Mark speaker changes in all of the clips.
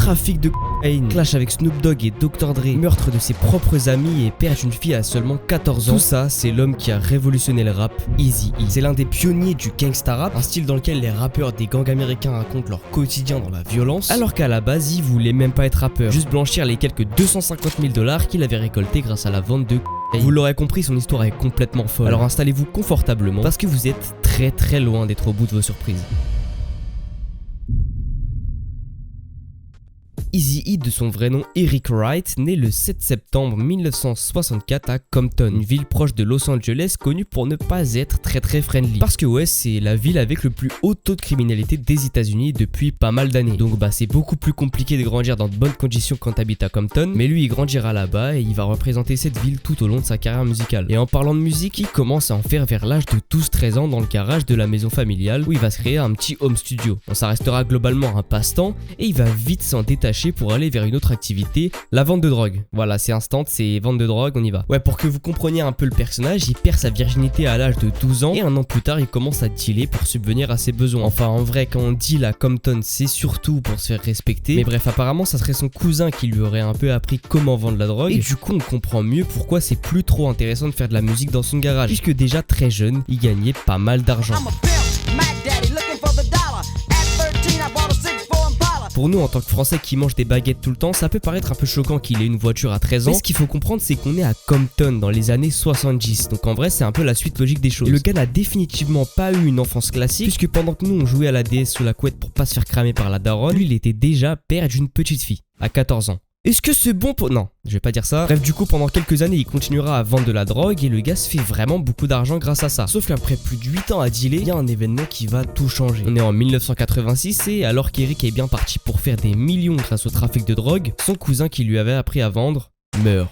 Speaker 1: trafic de cocaïne, clash avec Snoop Dogg et Dr Dre, meurtre de ses propres amis et perd une fille à seulement 14 ans. Tout ça, c'est l'homme qui a révolutionné le rap, Eazy-E. C'est l'un des pionniers du gangsta rap, un style dans lequel les rappeurs des gangs américains racontent leur quotidien dans la violence, alors qu'à la base, il voulait même pas être rappeur, juste blanchir les quelques 250 000 $ qu'il avait récoltés grâce à la vente de cocaïne. Vous l'aurez compris, son histoire est complètement folle. Alors installez-vous confortablement parce que vous êtes très loin d'être au bout de vos surprises. Eazy-E, de son vrai nom Eric Wright, né le 7 septembre 1964 à Compton, une ville proche de Los Angeles connue pour ne pas être très friendly. Parce que ouais, c'est la ville avec le plus haut taux de criminalité des États-Unis depuis pas mal d'années. Donc bah c'est beaucoup plus compliqué de grandir dans de bonnes conditions quand t'habites à Compton, mais lui il grandira là-bas et il va représenter cette ville tout au long de sa carrière musicale. Et en parlant de musique, il commence à en faire vers l'âge de 12-13 ans dans le garage de la maison familiale où il va se créer un petit home studio. Bon, ça restera globalement un passe-temps et il va vite s'en détacher pour aller vers une autre activité, la vente de drogue. Voilà, c'est instant, c'est vente de drogue, on y va. Ouais, pour que vous compreniez un peu le personnage, il perd sa virginité à l'âge de 12 ans et un an plus tard, il commence à dealer pour subvenir à ses besoins. Enfin, en vrai, quand on deal à Compton, c'est surtout pour se faire respecter. Mais bref, apparemment, ça serait son cousin qui lui aurait un peu appris comment vendre la drogue. Et du coup, on comprend mieux pourquoi c'est plus trop intéressant de faire de la musique dans son garage, puisque déjà très jeune, il gagnait pas mal d'argent. Pour nous, en tant que Français qui mangent des baguettes tout le temps, ça peut paraître un peu choquant qu'il ait une voiture à 13 ans. Mais ce qu'il faut comprendre, c'est qu'on est à Compton dans les années 70. Donc en vrai, c'est un peu la suite logique des choses. Et le gars n'a définitivement pas eu une enfance classique, puisque pendant que nous, on jouait à la DS sous la couette pour pas se faire cramer par la daronne, lui, il était déjà père d'une petite fille, à 14 ans. Est-ce que c'est bon pour... Non, je vais pas dire ça. Bref, du coup, pendant quelques années, il continuera à vendre de la drogue et le gars se fait vraiment beaucoup d'argent grâce à ça. Sauf qu'après plus de 8 ans à dealer, il y a un événement qui va tout changer. On est en 1986 et alors qu'Eric est bien parti pour faire des millions grâce au trafic de drogue, son cousin qui lui avait appris à vendre meurt.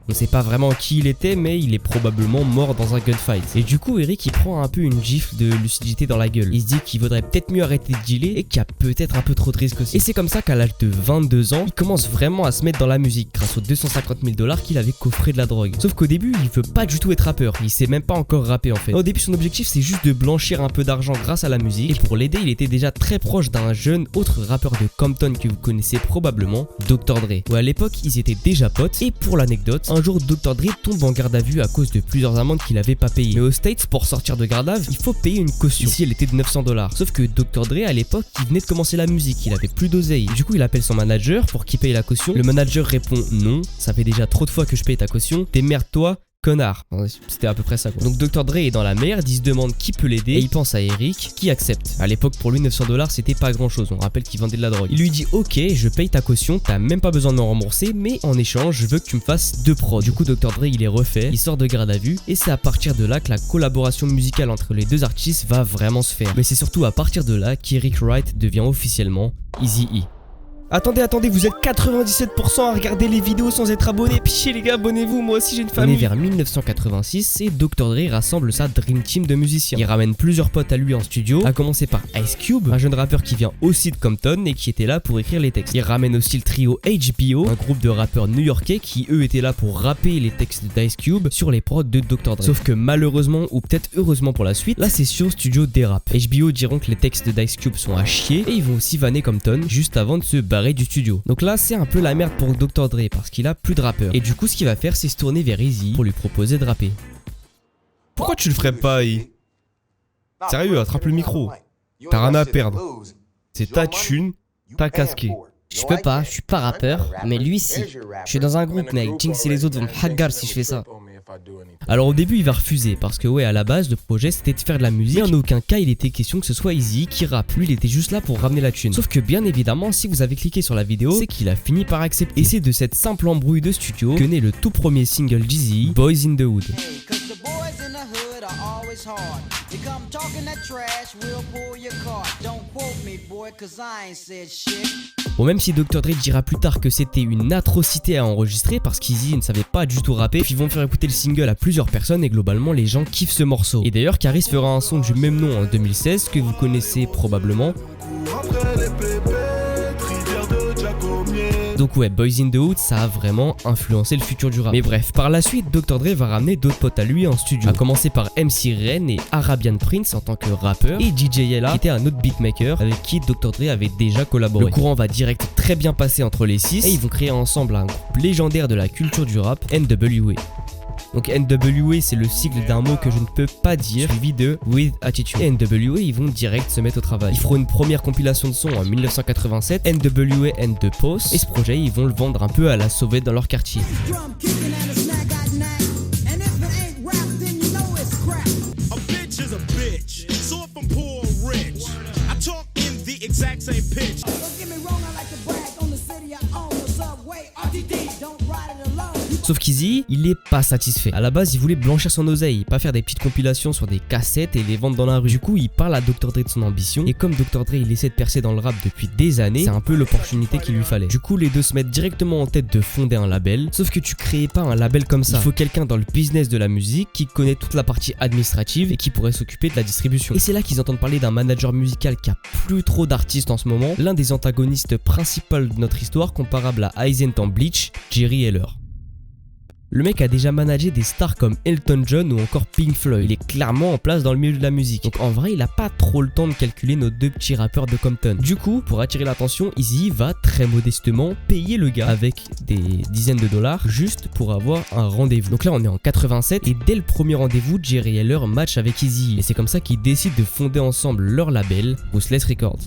Speaker 1: On sait pas vraiment qui il était, mais il est probablement mort dans un gunfight. Et du coup, Eric il prend un peu une gifle de lucidité dans la gueule. Il se dit qu'il vaudrait peut-être mieux arrêter de dealer et qu'il y a peut-être un peu trop de risques aussi. Et c'est comme ça qu'à l'âge de 22 ans, il commence vraiment à se mettre dans la musique grâce aux 250 000 $ qu'il avait coffré de la drogue. Sauf qu'au début, il veut pas du tout être rappeur. Il sait même pas encore rapper en fait. Au début, son objectif c'est juste de blanchir un peu d'argent grâce à la musique. Et pour l'aider, il était déjà très proche d'un jeune autre rappeur de Compton que vous connaissez probablement, Dr Dre. Ouais, à l'époque, ils étaient déjà potes. Et pour l'anecdote, un jour, Dr Dre tombe en garde à vue à cause de plusieurs amendes qu'il avait pas payées. Mais aux States, pour sortir de garde à vue, il faut payer une caution. Ici, elle était de 900 $. Sauf que Dr Dre, à l'époque, il venait de commencer la musique, il avait plus d'oseille. Du coup, il appelle son manager pour qu'il paye la caution. Le manager répond non, ça fait déjà trop de fois que je paye ta caution, démerde-toi. Connard. C'était à peu près ça quoi. Donc Dr Dre est dans la merde, il se demande qui peut l'aider et il pense à Eric qui accepte. À l'époque pour lui 900 $ c'était pas grand chose, on rappelle qu'il vendait de la drogue. Il lui dit ok je paye ta caution, t'as même pas besoin de me rembourser mais en échange je veux que tu me fasses 2 prods. Du coup Dr Dre il est refait, il sort de garde à vue et c'est à partir de là que la collaboration musicale entre les deux artistes va vraiment se faire. Mais c'est surtout à partir de là qu'Eric Wright devient officiellement Eazy-E. Attendez, vous êtes 97% à regarder les vidéos sans être abonné. Piché les gars, abonnez-vous, moi aussi j'ai une famille. On est vers 1986 et Dr Dre rassemble sa Dream Team de musiciens. Il ramène plusieurs potes à lui en studio, à commencer par Ice Cube, un jeune rappeur qui vient aussi de Compton et qui était là pour écrire les textes. Il ramène aussi le trio HBO, un groupe de rappeurs new-yorkais qui eux étaient là pour rapper les textes d'Ice Cube sur les prods de Dr Dre. Sauf que malheureusement, ou peut-être heureusement pour la suite, la session studio dérape. HBO diront que les textes d'Ice Cube sont à chier et ils vont aussi vanner Compton juste avant de se du studio. Donc là c'est un peu la merde pour Dr Dre parce qu'il a plus de rappeurs. Et du coup ce qu'il va faire c'est se tourner vers Eazy pour lui proposer de rapper. Pourquoi tu le ferais pas Sérieux, attrape le micro. T'as rien à perdre. C'est ta thune, ta casquée.
Speaker 2: Je peux pas, je suis pas rappeur, mais lui si. Je suis dans un groupe mec, Jinx et les autres vont me hagar si je fais ça.
Speaker 1: Alors au début il va refuser parce que ouais à la base le projet c'était de faire de la musique. En aucun cas il était question que ce soit Eazy qui rappe. Lui il était juste là pour ramener la thune. Sauf que bien évidemment si vous avez cliqué sur la vidéo c'est qu'il a fini par accepter. Et c'est de cette simple embrouille de studio que naît le tout premier single d'Eazy, Boys in the Hood. Bon même si Dr Dre dira plus tard que c'était une atrocité à enregistrer parce qu'Eazy ne savait pas du tout rapper, puis ils vont faire écouter le single à plusieurs personnes et globalement les gens kiffent ce morceau. Et d'ailleurs Caris fera un son du même nom en 2016 que vous connaissez probablement. Après les pépettes, rivière de Giacomier. Donc ouais, Boys in the Hood, ça a vraiment influencé le futur du rap. Mais bref, par la suite, Dr. Dre va ramener d'autres potes à lui en studio. A commencer par MC Ren et Arabian Prince en tant que rappeur, et DJ Yella qui était un autre beatmaker avec qui Dr. Dre avait déjà collaboré. Le courant va direct très bien passer entre les 6 et ils vont créer ensemble un groupe légendaire de la culture du rap, NWA. Donc NWA, c'est le sigle d'un mot que je ne peux pas dire, suivi de With Attitude. Et NWA, ils vont direct se mettre au travail. Ils feront une première compilation de sons en 1987, NWA and the Post, et ce projet, ils vont le vendre un peu à la sauvette dans leur quartier. Sauf qu'Eazy, il est pas satisfait. À la base, il voulait blanchir son oseille, pas faire des petites compilations sur des cassettes et les vendre dans la rue. Du coup, il parle à Dr. Dre de son ambition, et comme Dr. Dre il essaie de percer dans le rap depuis des années, c'est un peu l'opportunité qu'il lui fallait. Du coup, les deux se mettent directement en tête de fonder un label, sauf que tu crées pas un label comme ça. Il faut quelqu'un dans le business de la musique qui connaît toute la partie administrative et qui pourrait s'occuper de la distribution. Et c'est là qu'ils entendent parler d'un manager musical qui a plus trop d'artistes en ce moment, l'un des antagonistes principaux de notre histoire, comparable à Aizen dans Bleach, Jerry Heller. Le mec a déjà managé des stars comme Elton John ou encore Pink Floyd. Il est clairement en place dans le milieu de la musique. Donc en vrai, il a pas trop le temps de calculer nos deux petits rappeurs de Compton. Du coup, pour attirer l'attention, Eazy va très modestement payer le gars avec des dizaines de dollars juste pour avoir un rendez-vous. Donc là, on est en 87 et dès le premier rendez-vous, Jerry Heller match avec Eazy. Et c'est comme ça qu'ils décident de fonder ensemble leur label, Ruthless Records.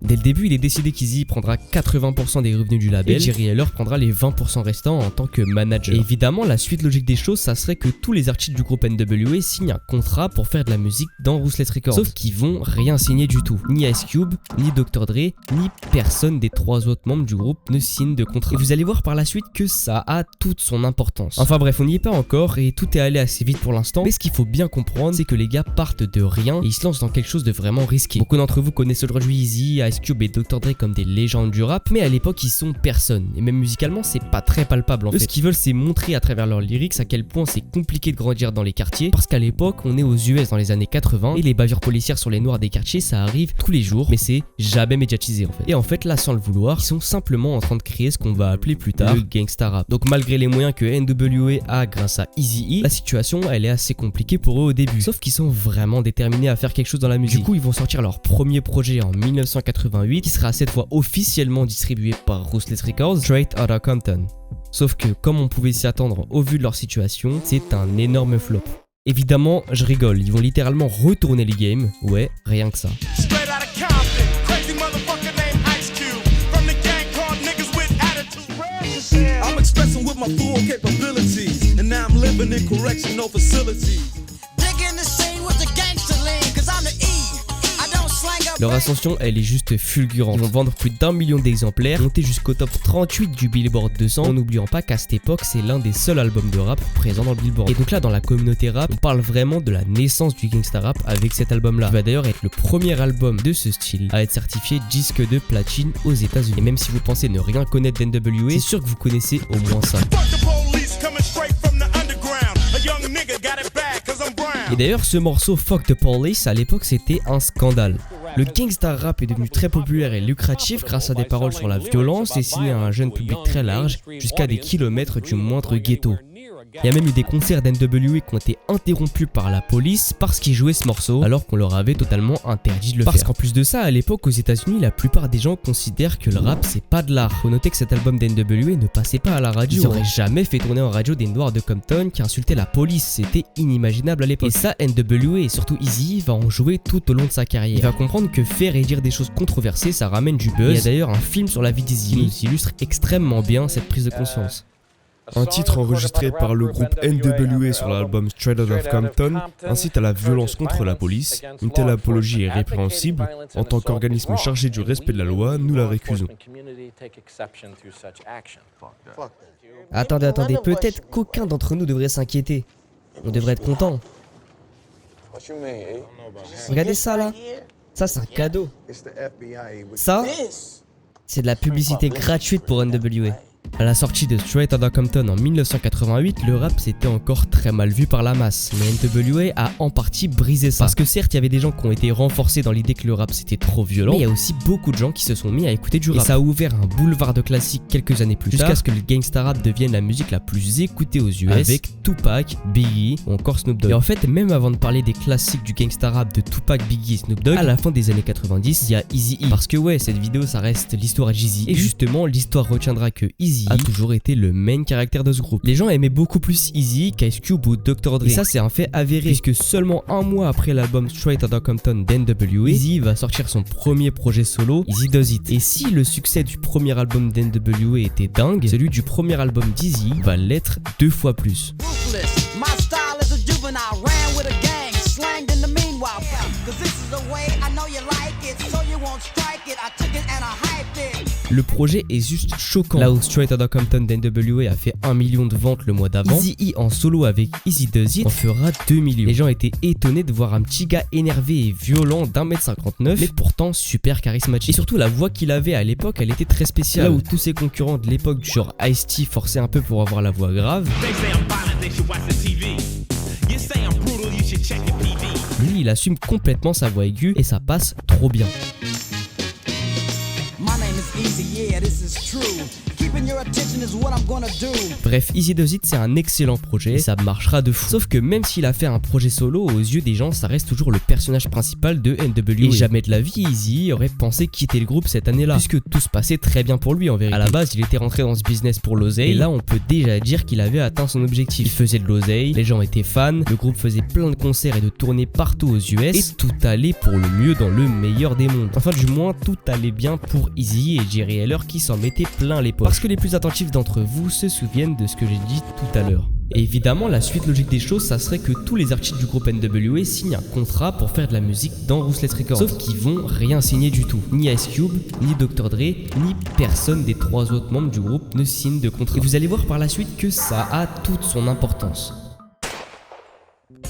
Speaker 1: Dès le début, il est décidé qu'Eazy prendra 80% des revenus du label et Jerry Heller prendra les 20% restants en tant que manager. Et évidemment, la suite logique des choses, ça serait que tous les artistes du groupe NWA signent un contrat pour faire de la musique dans Ruthless Records. Sauf qu'ils vont rien signer du tout. Ni Ice Cube, ni Dr. Dre, ni personne des 3 autres membres du groupe ne signe de contrat. Et vous allez voir par la suite que ça a toute son importance. Enfin bref, on n'y est pas encore et tout est allé assez vite pour l'instant. Mais ce qu'il faut bien comprendre, c'est que les gars partent de rien et ils se lancent dans quelque chose de vraiment risqué. Beaucoup d'entre vous connaissent aujourd'hui Eazy, Ice Cube et Dr. Dre comme des légendes du rap, mais à l'époque ils sont personne, et même musicalement c'est pas très palpable en fait. Ce qu'ils veulent c'est montrer à travers leurs lyrics à quel point c'est compliqué de grandir dans les quartiers, parce qu'à l'époque on est aux US dans les années 80, et les bavures policières sur les noirs des quartiers ça arrive tous les jours, mais c'est jamais médiatisé en fait. Et en fait là sans le vouloir, ils sont simplement en train de créer ce qu'on va appeler plus tard le gangsta rap. Donc malgré les moyens que NWA a grâce à Eazy-E, la situation elle est assez compliquée pour eux au début, sauf qu'ils sont vraiment déterminés à faire quelque chose dans la musique. Du coup ils vont sortir leur premier projet en 1988, qui sera cette fois officiellement distribué par Ruthless Records, Straight Outta Compton. Sauf que, comme on pouvait s'y attendre au vu de leur situation, c'est un énorme flop. Évidemment, je rigole, ils vont littéralement retourner les games, ouais, rien que ça. Leur ascension, elle est juste fulgurante. Ils vont vendre plus d'1 million d'exemplaires, monter jusqu'au top 38 du Billboard 200, en n'oubliant pas qu'à cette époque, c'est l'un des seuls albums de rap présents dans le Billboard. Et donc là, dans la communauté rap, on parle vraiment de la naissance du gangsta rap avec cet album-là, qui va d'ailleurs être le premier album de ce style à être certifié disque de platine aux États-Unis. Et même si vous pensez ne rien connaître d'NWA, c'est sûr que vous connaissez au moins ça. Et d'ailleurs, ce morceau Fuck the Police, à l'époque, c'était un scandale. Le gangsta rap est devenu très populaire et lucratif grâce à des paroles sur la violence destinées à un jeune public très large, jusqu'à des kilomètres du moindre ghetto. Il y a même eu des concerts d'NWA qui ont été interrompus par la police parce qu'ils jouaient ce morceau alors qu'on leur avait totalement interdit de le faire. Parce qu'en plus de ça, à l'époque aux États-Unis, la plupart des gens considèrent que le rap c'est pas de l'art. Faut noter que cet album d'NWA ne passait pas à la radio. Ils auraient jamais fait tourner en radio des noirs de Compton qui insultaient la police, c'était inimaginable à l'époque. Et ça, NWA et surtout Eazy va en jouer tout au long de sa carrière. Il va comprendre que faire et dire des choses controversées ça ramène du buzz. Il y a d'ailleurs un film sur la vie d'Eazy qui nous illustre extrêmement bien cette prise de conscience.
Speaker 3: Un titre enregistré par le groupe NWA sur l'album Straight Outta Compton incite à la violence contre la police. Une telle apologie est répréhensible. En tant qu'organisme chargé du respect de la loi, nous la récusons.
Speaker 2: Attendez, peut-être qu'aucun d'entre nous devrait s'inquiéter. On devrait être content. Regardez ça là. Ça c'est un cadeau. Ça, c'est de la publicité gratuite pour NWA.
Speaker 1: À la sortie de Straight Outta Compton en 1988, le rap c'était encore très mal vu par la masse, mais NWA a en partie brisé ça. Parce que certes, il y avait des gens qui ont été renforcés dans l'idée que le rap c'était trop violent, mais il y a aussi beaucoup de gens qui se sont mis à écouter du rap. Et ça a ouvert un boulevard de classiques quelques années plus tard, jusqu'à ce que le gangsta rap devienne la musique la plus écoutée aux US, avec Tupac, Biggie ou encore Snoop Dogg. Et en fait, même avant de parler des classiques du gangsta rap de Tupac, Biggie et Snoop Dogg, à la fin des années 90, il y a Eazy-E. Parce que ouais, cette vidéo ça reste l'histoire à Jeezy. Et justement, l'histoire retiendra que Eazy a toujours été le main caractère de ce groupe. Les gens aimaient beaucoup plus Eazy qu'Ice Cube ou Dr. Dre. Et ça c'est un fait avéré, puisque seulement un mois après l'album Straight Outta Compton d'NWA, Eazy va sortir son premier projet solo, Eazy Does It. Et si le succès du premier album d'NWA était dingue, celui du premier album d'Eazy va l'être 2 fois plus. Le projet est juste choquant. Là où Straight Outta Compton d'NWA a fait 1 million de ventes le mois d'avant, Eazy-E en solo avec Eazy Does It en fera 2 millions. Les gens étaient étonnés de voir un petit gars énervé et violent d'1m59, mais pourtant super charismatique. Et surtout la voix qu'il avait à l'époque, elle était très spéciale. Là où tous ses concurrents de l'époque du genre Ice-T forçaient un peu pour avoir la voix grave, lui il assume complètement sa voix aiguë et ça passe trop bien. Bref, Eazy Does It c'est un excellent projet et ça marchera de fou. Sauf que même s'il a fait un projet solo, aux yeux des gens ça reste toujours le personnage principal de NWA. Et jamais de la vie Eazy aurait pensé quitter le groupe cette année-là, puisque tout se passait très bien pour lui en vérité. À la base il était rentré dans ce business pour l'oseille, et là on peut déjà dire qu'il avait atteint son objectif. Il faisait de l'oseille, les gens étaient fans, le groupe faisait plein de concerts et de tournées partout aux US, et tout allait pour le mieux dans le meilleur des mondes. Enfin du moins tout allait bien pour Eazy et Jerry Heller qui s'en mettaient plein les poches. Parce que les plus attentifs d'entre vous se souviennent de ce que j'ai dit tout à l'heure. Et évidemment, la suite logique des choses, ça serait que tous les artistes du groupe NWA signent un contrat pour faire de la musique dans Ruthless Records. Sauf qu'ils vont rien signer du tout. Ni Ice Cube, ni Dr. Dre, ni personne des 3 autres membres du groupe ne signe de contrat. Et vous allez voir par la suite que ça a toute son importance.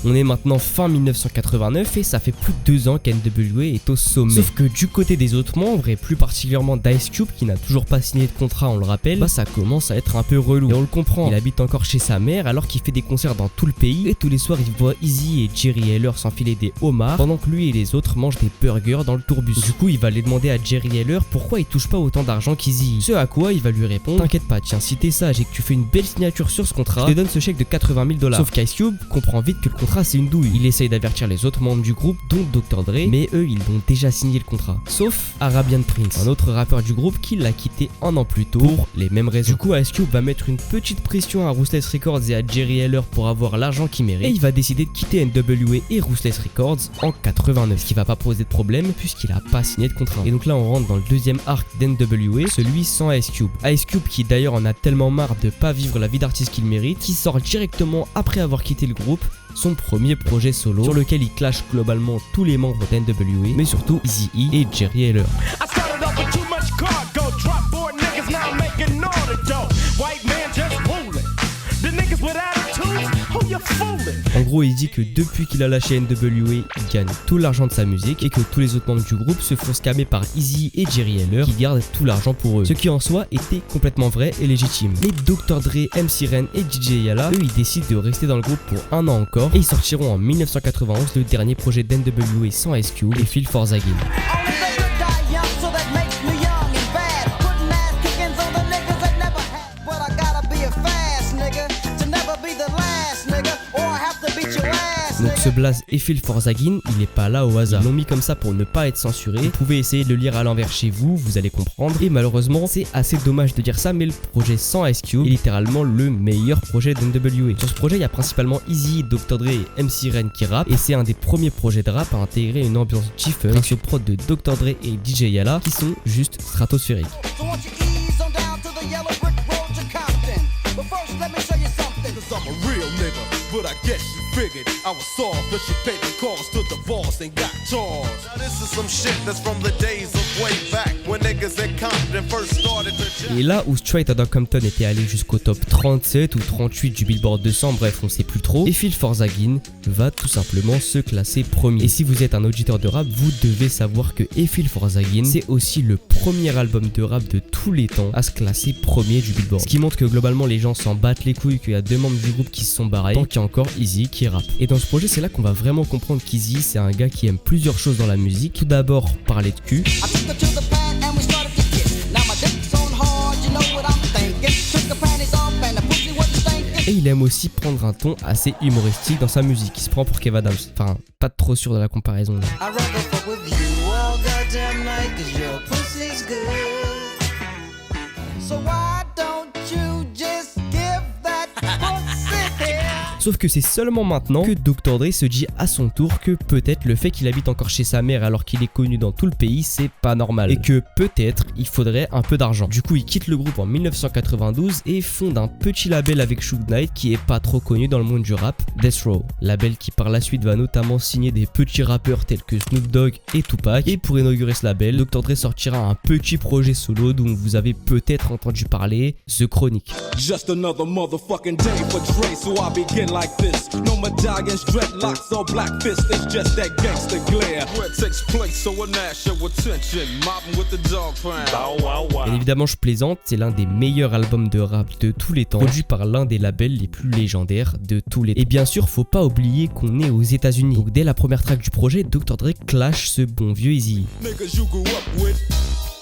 Speaker 1: On est maintenant fin 1989 et ça fait plus de 2 ans qu'NWA est au sommet. Sauf que du côté des autres membres, et plus particulièrement d'Ice Cube qui n'a toujours pas signé de contrat, on le rappelle, bah ça commence à être un peu relou. Et on le comprend, il habite encore chez sa mère alors qu'il fait des concerts dans tout le pays, et tous les soirs il voit Eazy et Jerry Heller s'enfiler des homards pendant que lui et les autres mangent des burgers dans le tourbus. Du coup il va aller demander à Jerry Heller pourquoi il touche pas autant d'argent qu'Eazy. Ce à quoi il va lui répondre: t'inquiète pas, tiens, si t'es sage et que tu fais une belle signature sur ce contrat, je te donne ce chèque de 80 000 $. Sauf qu'Ice Cube comprend vite que le contrat c'est une douille. Il essaye d'avertir les autres membres du groupe, dont Dr. Dre, mais eux ils ont déjà signé le contrat. Sauf Arabian Prince, un autre rappeur du groupe qui l'a quitté 1 an plus tôt pour les mêmes raisons. Du coup Ice Cube va mettre une petite pression à Ruthless Records et à Jerry Heller pour avoir l'argent qu'il mérite, et il va décider de quitter NWA et Ruthless Records en 89, ce qui va pas poser de problème puisqu'il a pas signé de contrat. Et donc là on rentre dans le deuxième arc d'NWA, celui sans Ice Cube. Ice Cube qui d'ailleurs en a tellement marre de pas vivre la vie d'artiste qu'il mérite, qui sort directement après avoir quitté le groupe son premier projet solo sur lequel il clash globalement tous les membres d'NWA, mais surtout Eazy-E et Jerry Heller. En gros il dit que depuis qu'il a lâché NWA, il gagne tout l'argent de sa musique et que tous les autres membres du groupe se font scammer par Eazy et Jerry Heller qui gardent tout l'argent pour eux. Ce qui en soi était complètement vrai et légitime. Mais Dr. Dre, MC Ren et DJ Yala, eux ils décident de rester dans le groupe pour 1 an encore, et ils sortiront en 1991 le dernier projet d'NWA sans Ice Cube, et Feel For Zaggin. Donc ce blaze et Feel For Zaggin, il est pas là au hasard. Ils l'ont mis comme ça pour ne pas être censuré. Vous pouvez essayer de le lire à l'envers chez vous, vous allez comprendre. Et malheureusement, c'est assez dommage de dire ça, mais le projet sans Ice Cube est littéralement le meilleur projet d'NWA. Sur ce projet, il y a principalement Eazy, Dr. Dre et MC Ren qui rappent, et c'est un des premiers projets de rap à intégrer une ambiance G-Funk sur prod de Dr. Dre et DJ Yala qui sont juste stratosphériques.
Speaker 4: But I guess you figured I was soft, but she paid the cost to divorce and got charged. Now this is some shit that's from the days of way back when niggas in Compton first started to
Speaker 1: Et là où Straight Outta Compton était allé jusqu'au top 37 ou 38 du Billboard 200, bref on sait plus trop, Eiffel Forzagin va tout simplement se classer premier. Et si vous êtes un auditeur de rap, vous devez savoir que Eiffel Forzagin c'est aussi le premier album de rap de tous les temps à se classer premier du Billboard. Ce qui montre que globalement les gens s'en battent les couilles, qu'il y a 2 membres du groupe qui se sont barrés, tant qu'il y a encore Eazy qui rappe. Et dans ce projet c'est là qu'on va vraiment comprendre qu'Eazy c'est un gars qui aime plusieurs choses dans la musique. Tout d'abord parler de cul. Et il aime aussi prendre un ton assez humoristique dans sa musique. Il se prend pour Kev Adams. Enfin, pas trop sûr de la comparaison là. Sauf que c'est seulement maintenant que Dr. Dre se dit à son tour que peut-être le fait qu'il habite encore chez sa mère alors qu'il est connu dans tout le pays, c'est pas normal. Et que peut-être il faudrait un peu d'argent. Du coup, il quitte le groupe en 1992 et fonde un petit label avec Suge Knight qui est pas trop connu dans le monde du rap, Death Row. Label qui par la suite va notamment signer des petits rappeurs tels que Snoop Dogg et Tupac. Et pour inaugurer ce label, Dr. Dre sortira un petit projet solo dont vous avez peut-être entendu parler, The Chronic.
Speaker 4: Just another motherfucking day for Dre, so I begin like this. No medallions, dreadlocks, or black fists. It's just that gangster glare. Where it takes place, so a national attention. Mobbing with the dog pound.
Speaker 1: Bien évidemment, je plaisante, c'est l'un des meilleurs albums de rap de tous les temps, produit par l'un des labels les plus légendaires de tous les temps. Et bien sûr, faut pas oublier qu'on est aux États-Unis. Donc dès la première track du projet, Dr. Dre clash ce bon vieux Eazy.
Speaker 4: Niggas you grew up with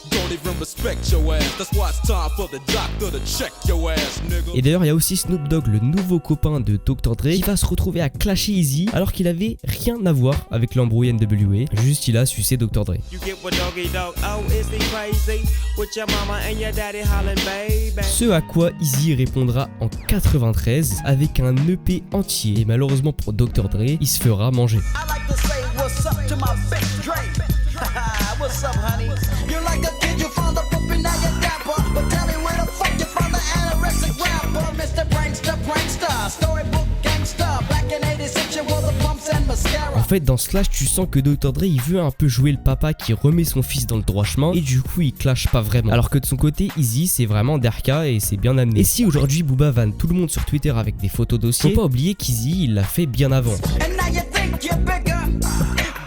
Speaker 4: don't even respect your ass. That's why it's time for the doctor to check your ass, nigga.
Speaker 1: Et d'ailleurs, il y a aussi Snoop Dogg, le nouveau copain de Dr. Dre, qui va se retrouver à clasher Eazy alors qu'il avait rien à voir avec l'embrouille NWA. Juste, il a sucé Dr. Dre. Ce à quoi Eazy répondra en 93 avec un EP entier. Et malheureusement pour Dr. Dre, il se fera manger.
Speaker 5: What's up, honey? You're like a kid, you found a puppy, now you're dapper. But tell me where the fuck you found the anorexic rapper? Mr. Prankster, storybook gangster. Back in 86, you wore the pumps and mascara.
Speaker 1: En fait, dans ce clash, tu sens que Dr. Dre, il veut un peu jouer le papa qui remet son fils dans le droit chemin. Et du coup, il clash pas vraiment. Alors que de son côté, Eazy, c'est vraiment Derka et c'est bien amené. Et si aujourd'hui, Booba vanne tout le monde sur Twitter avec des photos dossiers, faut pas oublier qu'Eazy, il l'a fait bien avant.
Speaker 5: And now you think you're bigger.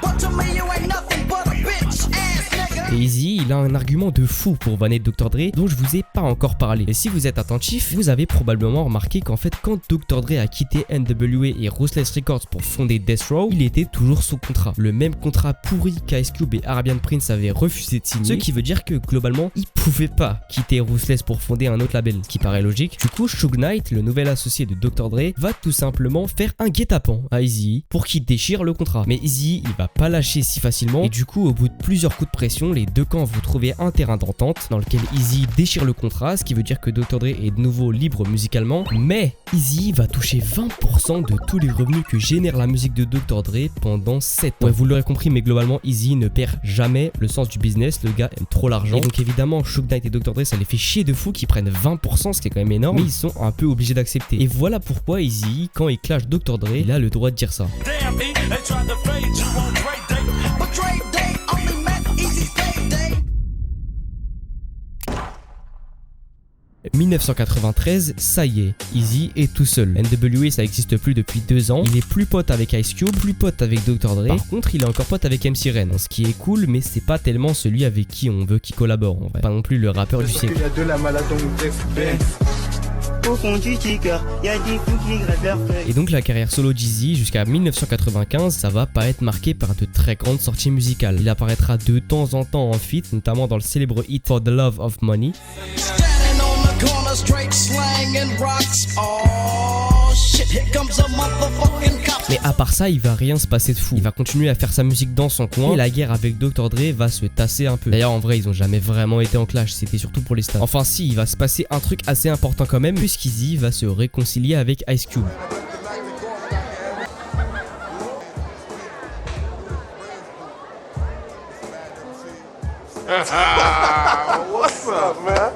Speaker 5: But to me, you ain't nothing but a bitch.
Speaker 1: Et Eazy, il a un argument de fou pour vanner Dr. Dre dont je vous ai pas encore parlé. Et si vous êtes attentif, vous avez probablement remarqué qu'en fait quand Dr. Dre a quitté NWA et Ruthless Records pour fonder Death Row, il était toujours sous contrat. Le même contrat pourri qu'Ice Cube et Arabian Prince avaient refusé de signer. Ce qui veut dire que globalement, il pouvait pas quitter Ruthless pour fonder un autre label, ce qui paraît logique. Du coup, Suge Knight, le nouvel associé de Dr. Dre, va tout simplement faire un guet-apens à Eazy pour qu'il déchire le contrat. Mais Eazy, il va pas lâcher si facilement et du coup, au bout de plusieurs coups de pression, les deux camps vont trouver un terrain d'entente dans lequel Eazy déchire le contrat, ce qui veut dire que Dr. Dre est de nouveau libre musicalement, mais Eazy va toucher 20% de tous les revenus que génère la musique de Dr. Dre pendant 7 ans. Ouais, vous l'aurez compris, mais globalement Eazy ne perd jamais le sens du business, le gars aime trop l'argent. Et donc évidemment, Suge Knight et Dr. Dre, ça les fait chier de fou qu'ils prennent 20%, ce qui est quand même énorme, mais ils sont un peu obligés d'accepter. Et voilà pourquoi Eazy, quand il clash Dr. Dre, il a le droit de dire ça.
Speaker 5: Damn, they tried to fade you on Dre Day. But Dre Day only meant Eazy's payday.
Speaker 1: 1993, ça y est, Eazy est tout seul. NWA ça existe plus depuis 2 ans. Il est plus pote avec Ice Cube, plus pote avec Dr. Dre. Par contre, il est encore pote avec MC Ren. Ce qui est cool, mais c'est pas tellement celui avec qui on veut qu'il collabore en vrai. Pas non plus le rappeur du siècle. Et donc la carrière solo d'Eazy jusqu'à 1995, ça va pas être marqué par de très grandes sorties musicales. Il apparaîtra de temps en temps en feat, notamment dans le célèbre hit For the Love of Money. Mais à part ça, il va rien se passer de fou. Il va continuer à faire sa musique dans son coin et la guerre avec Dr. Dre va se tasser un peu. D'ailleurs, en vrai, ils ont jamais vraiment été en clash, c'était surtout pour les stats. Enfin si, il va se passer un truc assez important quand même, puisqu'Eazy va se réconcilier avec Ice Cube.
Speaker 6: What's up, man?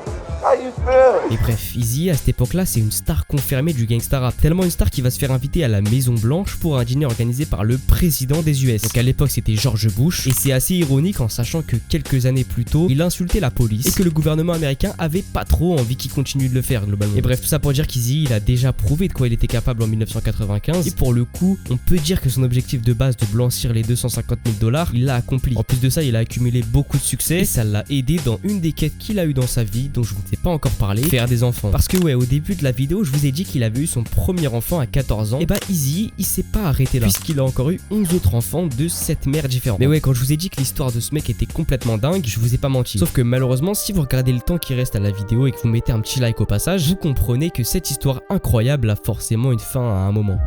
Speaker 1: Et bref, Eazy à cette époque-là, c'est une star confirmée du gangsta rap. Tellement une star qui va se faire inviter à la Maison Blanche pour un dîner organisé par le président des US. Donc à l'époque, c'était George Bush. Et c'est assez ironique en sachant que quelques années plus tôt, il insultait la police et que le gouvernement américain avait pas trop envie qu'il continue de le faire globalement. Et bref, tout ça pour dire qu'Eazy, il a déjà prouvé de quoi il était capable en 1995. Et pour le coup, on peut dire que son objectif de base de blanchir les 250 000 $, il l'a accompli. En plus de ça, il a accumulé beaucoup de succès et ça l'a aidé dans une des quêtes qu'il a eu dans sa vie, dont je vous ai pas encore parlé, faire des enfants. Parce que ouais, au début de la vidéo, je vous ai dit qu'il avait eu son premier enfant à 14 ans. Et bah Eazy, il s'est pas arrêté là, puisqu'il a encore eu 11 autres enfants de 7 mères différentes. Mais ouais, quand je vous ai dit que l'histoire de ce mec était complètement dingue, je vous ai pas menti. Sauf que malheureusement, si vous regardez le temps qui reste à la vidéo et que vous mettez un petit like au passage, vous comprenez que cette histoire incroyable a forcément une fin à un moment.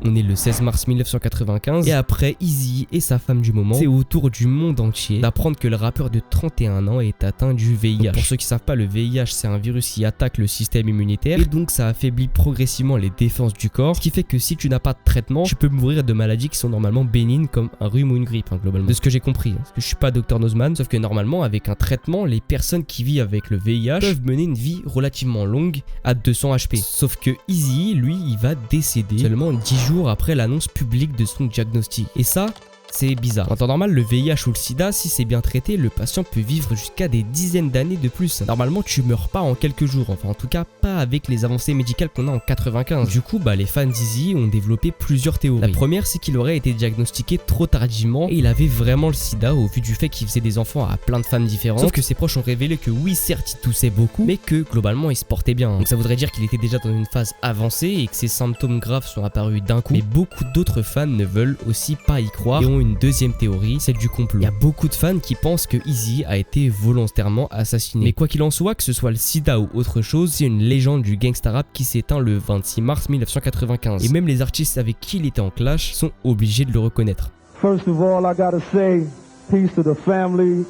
Speaker 1: On est le 16 mars 1995 et après Eazy et sa femme du moment, c'est au tour du monde entier d'apprendre que le rappeur de 31 ans est atteint du VIH. Donc pour ceux qui savent pas, le VIH c'est un virus qui attaque le système immunitaire et donc ça affaiblit progressivement les défenses du corps, ce qui fait que si tu n'as pas de traitement, tu peux mourir de maladies qui sont normalement bénignes comme un rhume ou une grippe globalement. De ce que j'ai compris, parce que je suis pas Dr Nozman, sauf que normalement avec un traitement, les personnes qui vivent avec le VIH peuvent mener une vie relativement longue à 200 HP. Sauf que Eazy, lui, il va décéder seulement 10 jours après l'annonce publique de son diagnostic. Et ça, c'est bizarre. En temps normal, le VIH ou le sida, si c'est bien traité, le patient peut vivre jusqu'à des dizaines d'années de plus. Normalement, tu meurs pas en quelques jours. Enfin, en tout cas, pas avec les avancées médicales qu'on a en 95. Du coup, les fans d'Eazy ont développé plusieurs théories. La première, c'est qu'il aurait été diagnostiqué trop tardivement et il avait vraiment le sida au vu du fait qu'il faisait des enfants à plein de femmes différentes. Sauf que ses proches ont révélé que oui, certes, il toussait beaucoup, mais que globalement, il se portait bien. Donc ça voudrait dire qu'il était déjà dans une phase avancée et que ses symptômes graves sont apparus d'un coup. Mais beaucoup d'autres fans ne veulent aussi pas y croire et ont une deuxième théorie, celle du complot. Il y a beaucoup de fans qui pensent que Eazy a été volontairement assassiné. Mais quoi qu'il en soit, que ce soit le sida ou autre chose, c'est une légende du gangsta rap qui s'éteint le 26 mars 1995. Et même les artistes avec qui il était en clash sont obligés de le reconnaître.
Speaker 6: First of all, I gotta say peace to the family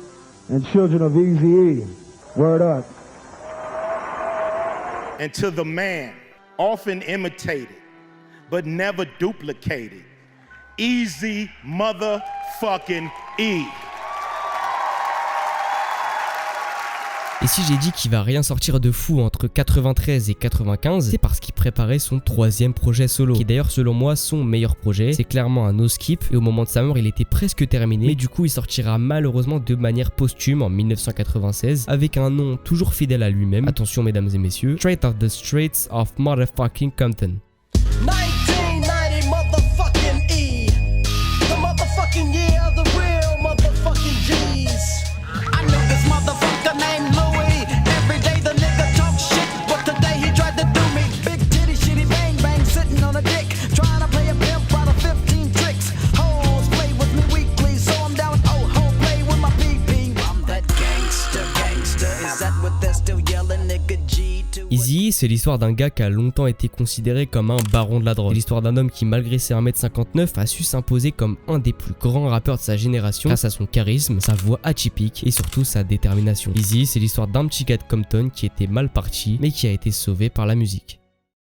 Speaker 6: and children of Eazy-E. Word up.
Speaker 7: And to the man, often imitated, but never duplicated, Eazy motherfucking E.
Speaker 1: Et si j'ai dit qu'il va rien sortir de fou entre 93 et 95, c'est parce qu'il préparait son troisième projet solo, qui est d'ailleurs selon moi son meilleur projet. C'est clairement un no skip et au moment de sa mort il était presque terminé, mais du coup il sortira malheureusement de manière posthume en 1996 avec un nom toujours fidèle à lui-même. Attention mesdames et messieurs, Straight Off the Streets of Motherfucking Compton.
Speaker 5: 1990 motherfucking E, the motherfucking year of the real motherfucking G's. I knew this motherfucker named Louis. Every day the nigga talk shit, but today he tried to do me. Big titty, shitty, bang bang, sitting on a dick, trying to play a pimp out of 15 tricks. Hoes play with me weekly, so I'm down. Oh, ho, play with my PP. I'm that gangster, gangster. Is that what they're still yelling, nigga G?
Speaker 1: Eazy, c'est l'histoire d'un gars qui a longtemps été considéré comme un baron de la drogue. C'est l'histoire d'un homme qui, malgré ses 1m59, a su s'imposer comme un des plus grands rappeurs de sa génération grâce à son charisme, sa voix atypique et surtout sa détermination. Eazy, c'est l'histoire d'un petit gars de Compton qui était mal parti mais qui a été sauvé par la musique.